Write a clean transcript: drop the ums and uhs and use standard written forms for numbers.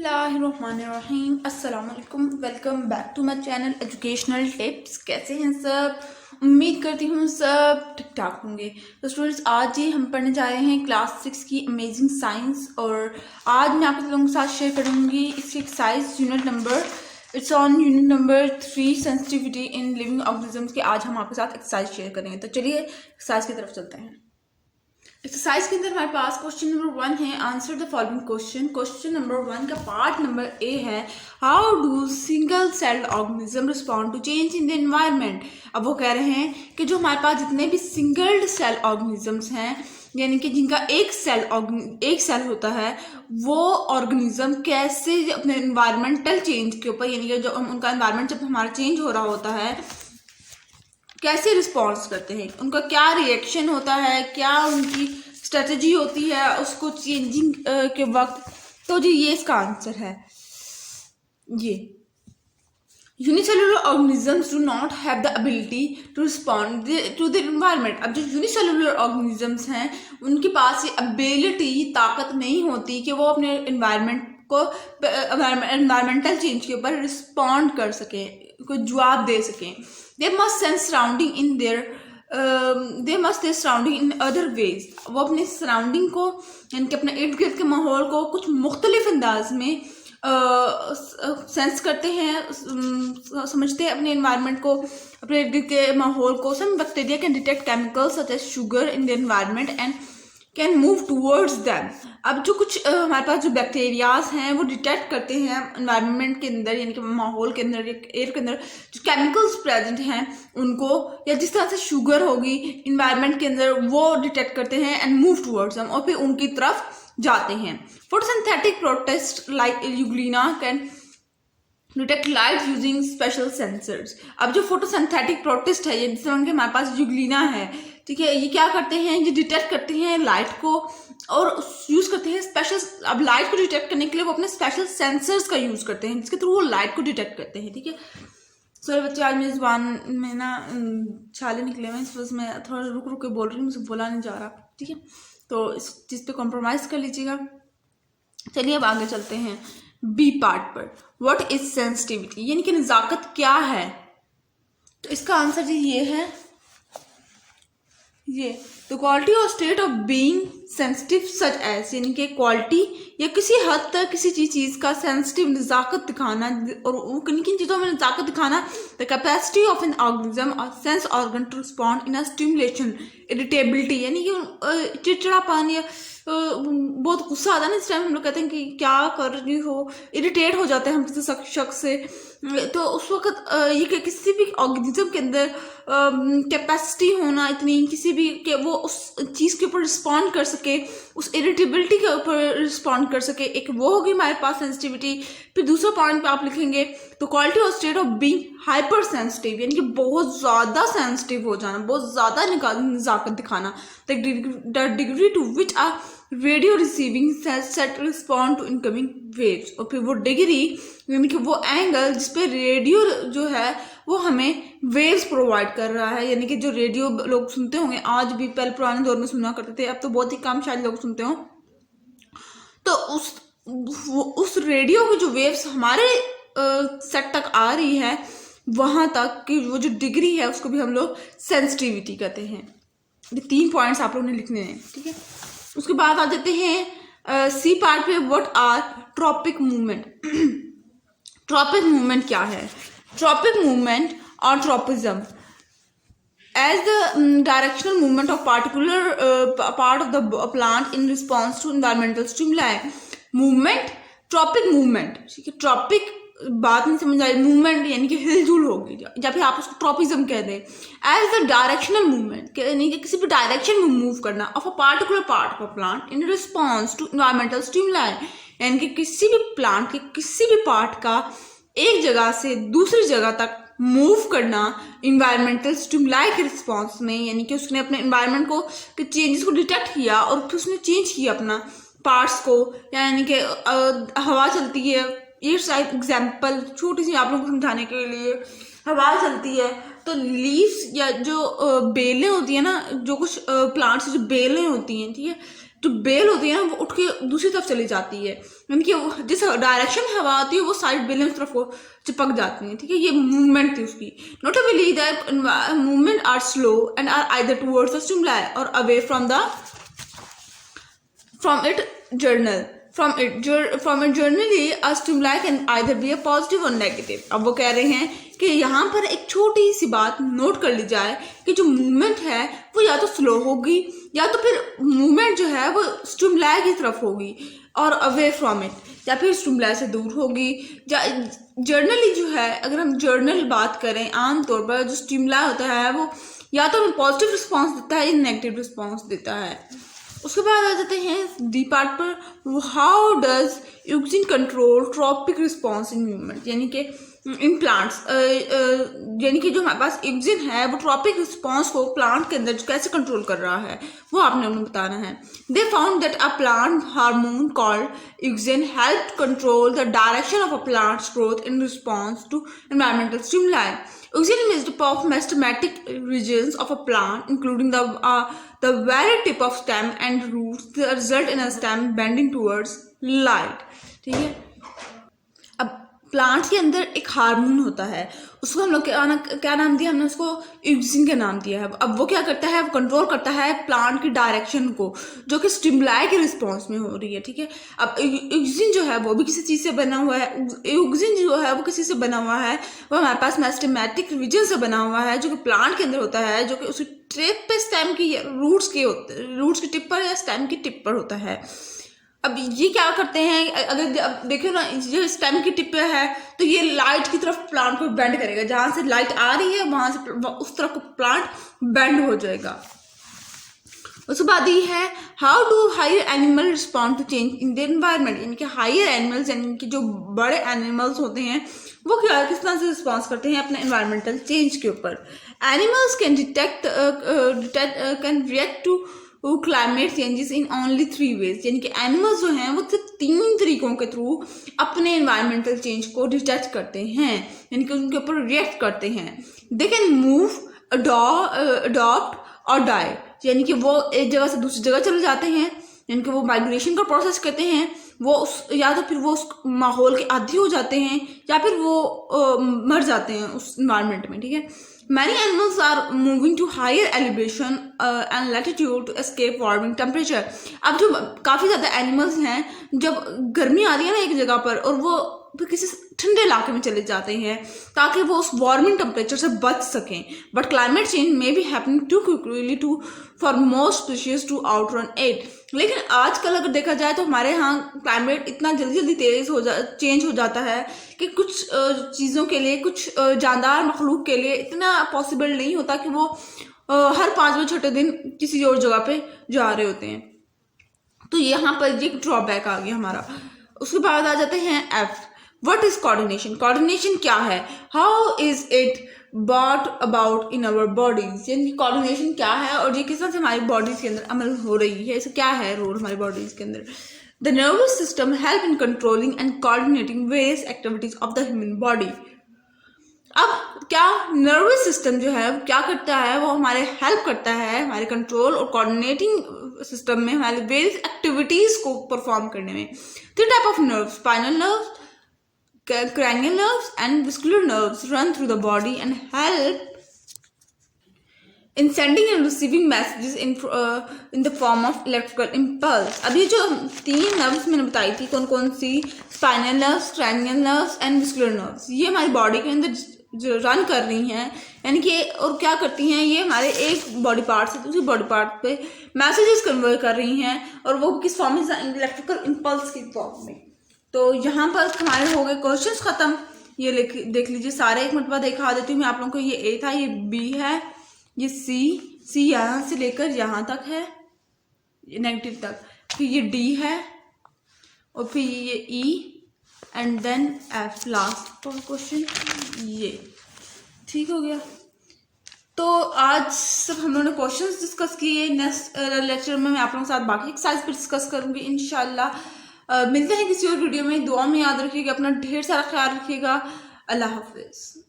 बिस्मिल्लाहिर्रहमानिर्रहीम। अस्सलाम वालेकुम। Welcome back to my channel educational tips. कैसे हैं सब? उम्मीद करती हूँ सब ठीक ठाक होंगे। तो स्टूडेंट्स, आज ही हम पढ़ने जा रहे हैं क्लास 6 की अमेजिंग साइंस, और आज मैं आपके लोगों के साथ शेयर करूँगी इसकी exercise unit number 3 sensitivity in living organisms की। आज हम आपके साथ एक्सरसाइज शेयर करेंगे। तो चलिए एक्सरसाइज की तरफ चलते हैं। एक्सरसाइज के अंदर हमारे पास क्वेश्चन नंबर 1 है, answer the following question. Question number 1 का पार्ट नंबर ए है, how do single celled organism respond to change in the environment. अब वो कह रहे हैं कि जो हमारे पास जितने भी सिंगल सेल ऑर्गेनिजम्स हैं, यानी कि जिनका एक सेल होता है, वो ऑर्गेनिज्म कैसे अपने एनवायरमेंटल चेंज के ऊपर, यानी कि जो उनका एनवायरनमेंट जब हमारा चेंज हो रहा होता है, कैसे रिस्पॉन्स करते हैं, उनका क्या रिएक्शन होता है, क्या उनकी स्ट्रेटजी होती है उसको चेंजिंग के वक्त। तो जी ये इसका आंसर है। ये unicellular organisms do not have the ability to respond to the environment. अब जो यूनिसेलुलर ऑर्गेनिजम्स हैं, उनके पास ये एबिलिटी, ताकत नहीं होती कि वो अपने एनवायरमेंटल चेंज के ऊपर रिस्पॉन्ड कर सकें, कोई जवाब दे सकें। They must sense surrounding in their surrounding in other ways। वो अपने सराउंडिंग को, यानी कि अपने इर्द गिर्द के माहौल को कुछ मुख्तलिफ अंदाज में सेंस करते हैं, समझते हैं अपने एनवायरनमेंट को, अपने इर्द गिर्द के माहौल को। Some bacteria can detect chemicals such as sugar in the environment and can move towards them. अब जो कुछ हमारे पास जो बैक्टीरियाज हैं, वो डिटेक्ट करते हैं एनवायरनमेंट के अंदर, यानी कि माहौल के अंदर, एयर के अंदर जो केमिकल्स प्रेजेंट हैं उनको, या जिस तरह से शुगर होगी इन्वायरमेंट के अंदर, वो डिटेक्ट करते हैं एंड मूव टूवर्ड्स दैम, और फिर उनकी तरफ जाते हैं। Photosynthetic protist like Euglena can detect light using special sensors. अब जो फोटोसिंथेटिक प्रोटिस्ट है, ये जिस तरह के हमारे पास यूग्लिना है, ठीक है, ये क्या करते हैं, ये डिटेक्ट करते हैं लाइट को और यूज करते हैं स्पेशल। अब लाइट को डिटेक्ट करने के लिए वो अपने स्पेशल सेंसर्स का यूज करते हैं, जिसके थ्रू वो लाइट को डिटेक्ट करते हैं। ठीक है, सॉरी बच्चे, आज मेरी जुबान में ना छाले निकले हुए हैं, इस वजह मैं थोड़ा रुक रुक के बोल रही हूँ, मुझे बोला नहीं जा रहा। ठीक है, तो इस चीज़ पे कॉम्प्रोमाइज कर लीजिएगा। चलिए अब आगे चलते हैं बी पार्ट पर। व्हाट इज सेंसिटिविटी, यानी कि नज़ाकत क्या है। तो इसका आंसर जी ये है, ये द क्वालिटी और state of being sensitive such as, यानी कि क्वालिटी या किसी हद तक किसी चीज़ का सेंसिटिव नज़ाकत दिखाना, और किन किन चीज़ों में नज़ाकत दिखाना। The capacity of an organism or sense organ to respond in a stimulation. Irritability, यानी कि चिड़चिड़ापन या बहुत गुस्सा आता है ना, इस टाइम हम लोग कहते हैं कि क्या कर रही हो, इरिटेट हो जाते हैं हम किसी शख्स से। तो उस वक्त ये कि किसी भी ऑर्गेनिज्म के अंदर कैपेसिटी होना इतनी, किसी भी कि वो उस चीज़ के ऊपर रिस्पॉन्ड कर सके, उस इरिटेबिलिटी के ऊपर रिस्पॉन्ड कर सके, एक वो होगी हमारे पास सेंसिटिविटी। फिर दूसरा पॉइंट पे आप लिखेंगे तो क्वालिटी और state of being hyper sensitive, यानी कि बहुत ज़्यादा सेंसिटिव हो जाना, बहुत ज़्यादा नज़ाकत दिखाना। The degree to which a radio receiving set respond to incoming waves. और फिर वो डिग्री, यानी कि वो एंगल जिस पे रेडियो जो है वो हमें वेव्स प्रोवाइड कर रहा है, यानी कि जो रेडियो लोग सुनते होंगे, आज भी, पहले पुराने दौर में सुना करते थे, अब तो बहुत ही कम शायद लोग सुनते हो। तो उस रेडियो की जो वेव्स हमारे सेट तक आ रही है, वहां तक की वो जो डिग्री है उसको भी हम लोग सेंसिटिविटी कहते हैं। ये 3 पॉइंट्स आप लोगों ने लिखने हैं। ठीक है, उसके बाद आ जाते हैं सी पार्ट पे। What are tropic movement. Tropic movement क्या है? ट्रॉपिक मूवमेंट और tropism as the directional movement of particular part of the plant in response to environmental stimuli। movement, tropic movement, ठीक है, ट्रॉपिक बात नहीं समझ आई, मूवमेंट यानी कि हिलजुल होगी, या फिर आप उसको ट्रॉपिज्म कह दें। एज द डायरेक्शनल मूवमेंट, यानी कि किसी भी डायरेक्शन में मूव करना, of a particular part of a plant in response to environmental stimuli, यानी कि किसी भी प्लांट के किसी भी पार्ट का एक जगह से दूसरी जगह तक मूव करना इन्वायरमेंटल स्टिमुलाई के रिस्पॉन्स में, यानी कि उसने अपने इन्वायरमेंट को के चेंजेस को डिटेक्ट किया और फिर उसने चेंज किया अपना पार्ट्स को, यानी कि हवा चलती है, ये शायद एग्जाम्पल छोटी सी आप लोगों को समझाने के लिए, हवा चलती है तो लीव्स या जो बेलें होती है ना, जो कुछ प्लांट्स जो बेलें होती हैं, ठीक है, जो बेल होती है ना वो उठ के दूसरी तरफ चली जाती है, यानी कि जिस डायरेक्शन में हवा आती है वो साइड बेल में तरफ को चिपक जाती है, ठीक है। ये मूवमेंट थी उसकी। Notably that movement are slow and are either towards the stimuli or away from it generally a stimuli can either be a positive or negative। अब वो कह रहे हैं कि यहाँ पर एक छोटी सी बात नोट कर ली जाए कि जो मूवमेंट है वो या तो स्लो होगी या तो फिर मूवमेंट जो है वो स्टिमुलाई की तरफ होगी और अवे फ्रॉम इट, या फिर स्टिमुलाई से दूर होगी। जर्नली जो है, अगर हम जर्नल बात करें, आमतौर पर जो स्टिमुलाई होता है वो या तो पॉजिटिव रिस्पॉन्स देता है या नेगेटिव रिस्पॉन्स देता है। उसके बाद आ जाते हैं डी पार्ट पर, how does auxin control tropic response in movement, यानी कि इन प्लांट्स, यानी कि जो हमारे पास यूक्सिन है वो ट्रॉपिक रिस्पॉन्स को प्लांट के अंदर कैसे कंट्रोल कर रहा है वो आपने उन्हें बताना है। They found that a plant hormone called auxin help control the direction of a plant's growth in response to environmental stimuli. Auxin is made up of meristematic regions of a plant, including the very tip of stem and roots, that result in a stem bending towards light। ठीक है। अब plant के अंदर एक hormone होता है, उसको हम लोग क्या नाम दिया, हमने उसको यूक्सिन का नाम दिया है। अब वो क्या करता है, वो कंट्रोल करता है प्लांट की डायरेक्शन को जो कि स्टिमुलाई के रिस्पॉन्स में हो रही है, ठीक है। अब यूक्सिन जो है वो भी किसी चीज़ से बना हुआ है, यूक्सिन जो है वो किसी से बना हुआ है, वो हमारे पास मेरिस्टेमेटिक रीजन से बना हुआ है जो कि प्लांट के अंदर होता है, जो कि उसकी टिप पे स्टेम की रूट्स की टिप पर या स्टेम की टिप पर होता है। अब ये क्या करते हैं, अगर अब देखो ना, जो स्टेम की टिप पे है तो ये लाइट की तरफ प्लांट को बेंड करेगा, जहां से लाइट आ रही है वहां से उस तरफ प्लांट बेंड हो जाएगा। उसके बाद ये है how do higher animal respond to change in the environment, यानी कि हायर एनिमल्स, यानी कि जो बड़े एनिमल्स होते हैं वो किस तरह से रिस्पॉन्स करते हैं अपने एनवायरमेंटल चेंज के ऊपर। Animals can react to climate changes in only 3 ways, यानी कि एनिमल्स जो हैं वो सिर्फ 3 तरीकों के थ्रू अपने एनवायरमेंटल चेंज को डिटेक्ट करते हैं, यानी कि उनके ऊपर रिएक्ट करते हैं। दे कैन मूव, अडॉप्ट और डाई, यानी कि वो एक जगह से दूसरी जगह चले जाते हैं, यानी कि वो माइग्रेशन का प्रोसेस करते हैं, वो या तो फिर वो उस माहौल के आदी हो जाते हैं या फिर वो मर जाते हैं उस इन्वायरमेंट में, ठीक है। Many animals are moving to higher elevation and latitude to escape warming temperature। अब जो काफ़ी ज़्यादा एनिमल्स हैं, जब गर्मी आ रही है ना एक जगह पर और वो किसी ठंडे इलाके में चले जाते हैं ताकि वो उस वार्मिंग टेम्परेचर से बच सकें। But climate change may be happening too quickly to for most species to outrun it. लेकिन आजकल अगर देखा जाए तो हमारे यहाँ क्लाइमेट इतना जल्दी जल्दी चेंज हो जाता है कि कुछ चीज़ों के लिए, कुछ जानदार मखलूक के लिए इतना पॉसिबल नहीं होता कि वो हर 5वें छठे दिन किसी और जगह पे जा रहे होते हैं। तो यहाँ पर ये ड्रॉबैक आ गया हमारा। उसके बाद आ जाते हैं F, what is coordination. Coordination क्या है, how is it brought about in our bodies, यानी कोऑर्डिनेशन क्या है और ये किस तरह से हमारी बॉडीज के अंदर अमल हो रही है, इसका क्या है रोल हमारी बॉडीज के अंदर। The nervous system help in controlling and coordinating various activities of the human body. अब क्या नर्वस सिस्टम जो है क्या करता है, वो हमारे हेल्प करता है हमारे कंट्रोल और कोऑर्डिनेटिंग सिस्टम में हमारे वेरियस एक्टिविटीज को परफॉर्म करने में। 3 type of nerve, spinal nerve, cranial nerves and vascular nerves run through the body and help in sending and receiving messages in the form of electrical impulse। अब ये जो 3 nerves मैंने बताई थी कौन कौन सी, spinal nerves, cranial nerves and vascular nerves, ये हमारी बॉडी के अंदर जो रन कर रही हैं, यानी कि और क्या करती हैं, ये हमारे एक बॉडी पार्ट से दूसरी बॉडी पार्ट पे मैसेजेस कन्वे कर रही हैं और वो किस फॉर्म में, इलेक्ट्रिकल इम्पल्स की फॉर्म में। तो यहाँ पर हमारे हो गए क्वेश्चंस खत्म। ये देख लीजिए सारे, एक मिनट बाद दिखा देती हूँ मैं आप लोगों को। ये ए था, ये बी है, ये सी यहाँ से लेकर यहाँ तक है, ये नेगेटिव तक, फिर ये डी है और फिर ये E and then F last question, ये ठीक हो गया। तो आज सब हम लोगों ने क्वेश्चंस डिस्कस किए। नेक्स्ट लेक्चर में मैं आप लोगों के साथ बाकी एक्सरसाइज पर डिस्कस करूँगी इंशाल्लाह। मिलते हैं किसी और वीडियो में। दुआ में याद रखिएगा, अपना ढेर सारा ख्याल रखिएगा। अल्लाह हाफिज।